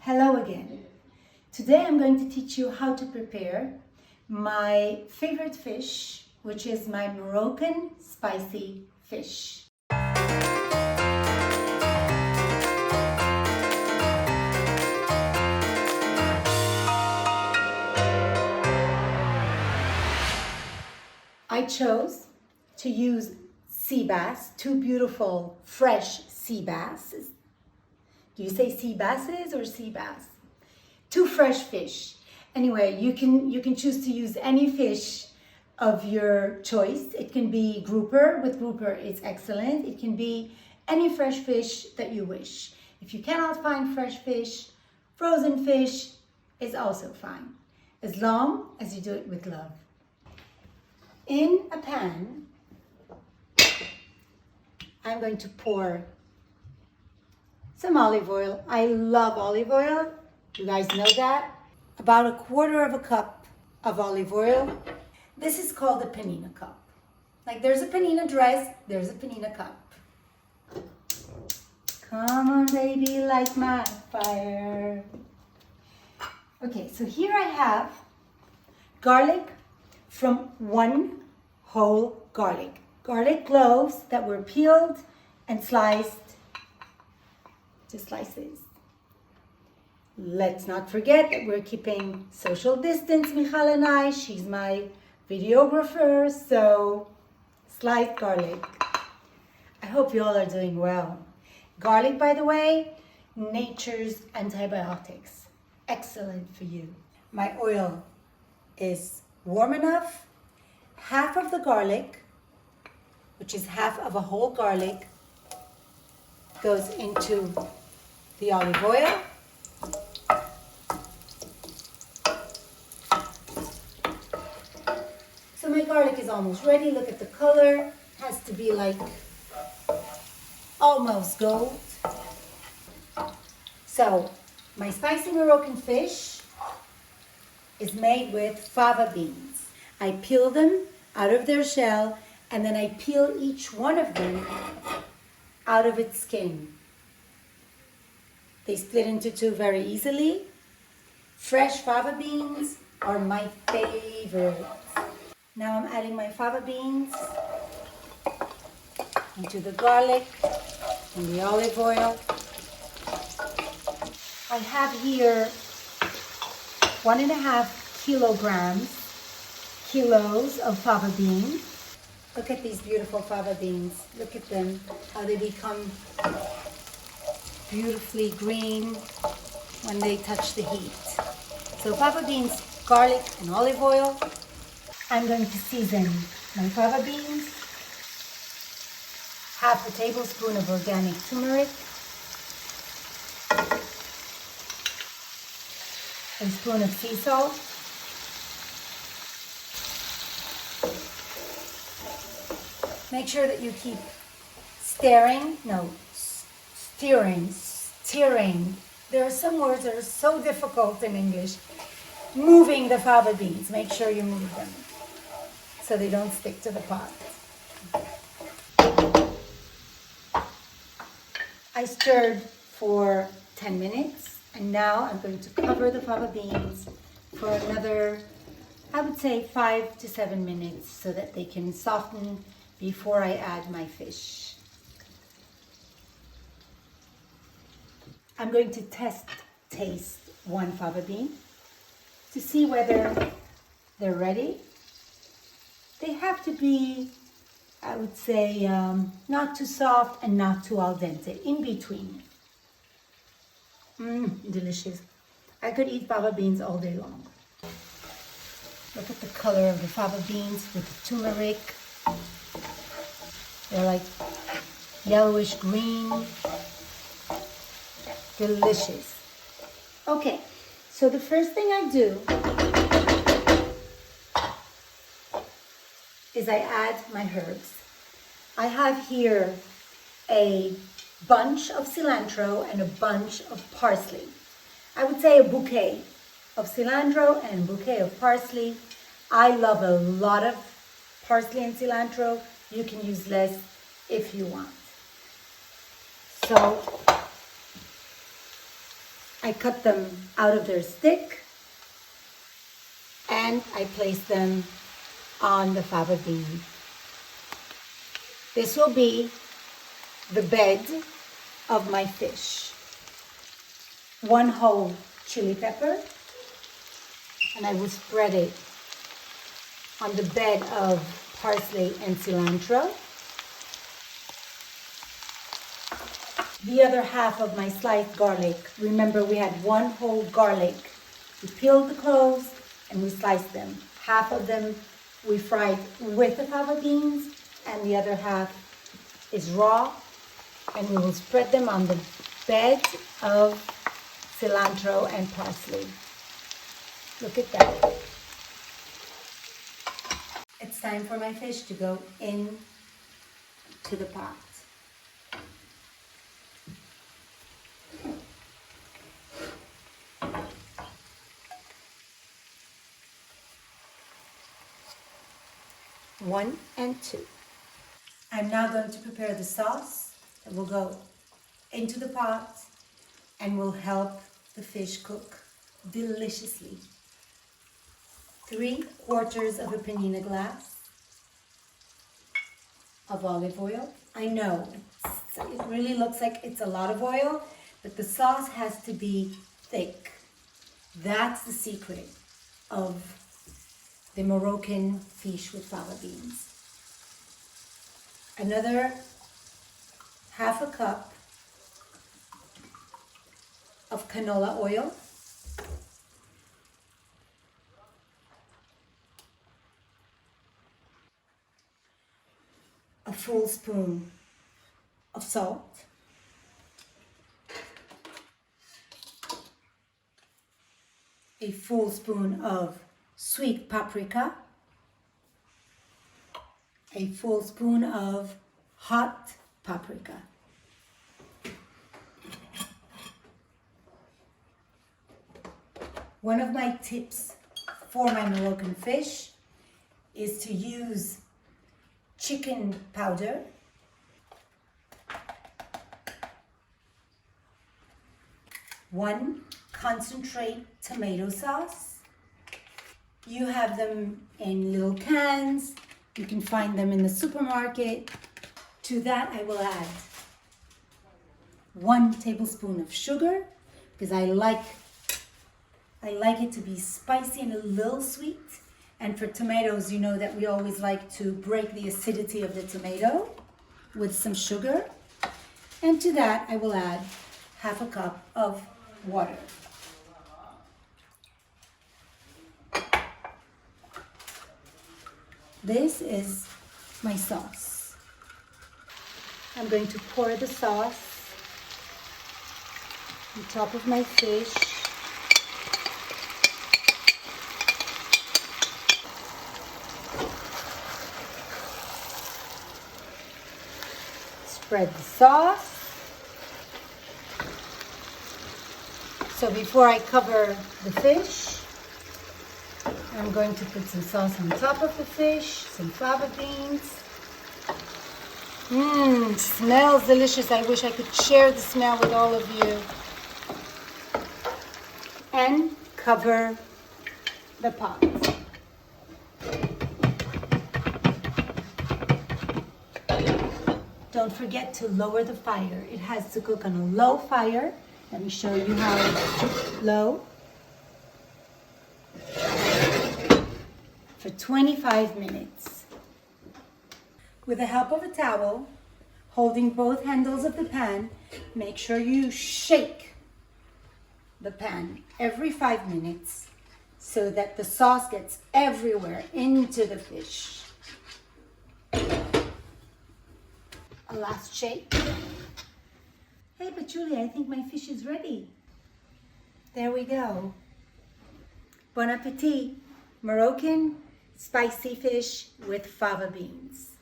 Hello again. Today I'm going to teach you how to prepare my favorite fish, which is my Moroccan spicy fish. I chose to use sea bass, two beautiful fresh sea bass. Do you say sea basses or sea bass? Two fresh fish. Anyway, you can choose to use any fish of your choice. It can be grouper. With grouper, it's excellent. It can be any fresh fish that you wish. If you cannot find fresh fish, frozen fish is also fine, as long as you do it with love. In a pan, I'm going to pour some olive oil. I love olive oil. You guys know that. About 1/4 cup of olive oil. This is called a Pnina cup. Like there's a Pnina dress, there's a Pnina cup. Come on, baby, light my fire. Okay, so here I have garlic from one whole garlic. Garlic cloves that were peeled and sliced to slices. Let's not forget that we're keeping social distance, Michal and I. She's my videographer, so sliced garlic. I hope you all are doing well. Garlic, by the way, nature's antibiotics. Excellent for you. My oil is warm enough. Half of the garlic, which is half of a whole garlic, goes into the olive oil. So my garlic is almost ready. Look at the color. Has to be like almost gold. So my spicy Moroccan fish is made with fava beans. I peel them out of their shell and then I peel each one of them out of its skin. They split into two very easily. Fresh fava beans are my favorite. Now I'm adding my fava beans into the garlic and the olive oil. I have here 1.5 kilos of fava beans. Look at these beautiful fava beans. Look at them, how they become beautifully green when they touch the heat. So fava beans, garlic, and olive oil. I'm going to season my fava beans. 1/2 tablespoon of organic turmeric. A spoon of sea salt. Make sure that you keep stirring. There are some words that are so difficult in English. Moving the fava beans. Make sure you move them so they don't stick to the pot. I stirred for 10 minutes and now I'm going to cover the fava beans for another, I would say 5 to 7 minutes so that they can soften before I add my fish. I'm going to taste one fava bean to see whether they're ready. They have to be, I would say, not too soft and not too al dente, in between. Delicious. I could eat fava beans all day long. Look at the color of the fava beans with the turmeric. They're like yellowish green. Delicious. Okay, so the first thing I do is I add my herbs. I have here a bunch of cilantro and a bunch of parsley. I would say a bouquet of cilantro and a bouquet of parsley. I love a lot of parsley and cilantro. You can use less if you want. So I cut them out of their stick and I place them on the fava bean. This will be the bed of my fish. 1 whole chili pepper, and I will spread it on the bed of parsley and cilantro. The other half of my sliced garlic. Remember, we had 1 whole garlic. We peeled the cloves and we sliced them. Half of them we fried with the fava beans, and the other half is raw, and we will spread them on the bed of cilantro and parsley. Look at that. It's time for my fish to go in to the pot. One and two. I'm now going to prepare the sauce that will go into the pot and will help the fish cook deliciously. 3/4 of a Pnina glass of olive oil. I know it really looks like it's a lot of oil, but the sauce has to be thick. That's the secret of the Moroccan fish with fava beans. Another 1/2 cup of canola oil. A full spoon of salt. A full spoon of sweet paprika. A full spoon of hot paprika. One of my tips for my Moroccan fish is to use chicken powder, one concentrate tomato sauce. You have them in little cans. You can find them in the supermarket. To that I will add 1 tablespoon of sugar, because I like it to be spicy and a little sweet. And for tomatoes, you know that we always like to break the acidity of the tomato with some sugar. And to that, I will add 1/2 cup of water. This is my sauce. I'm going to pour the sauce on top of my fish. Spread the sauce. So before I cover the fish, I'm going to put some sauce on top of the fish, some fava beans. Smells delicious. I wish I could share the smell with all of you. And cover the pot. Don't forget to lower the fire. It has to cook on a low fire. Let me show you how low. For 25 minutes. With the help of a towel, holding both handles of the pan, make sure you shake the pan every 5 minutes so that the sauce gets everywhere into the fish. A last shake. Hey, but Julie, I think my fish is ready. There we go. Bon appetit. Moroccan spicy fish with fava beans.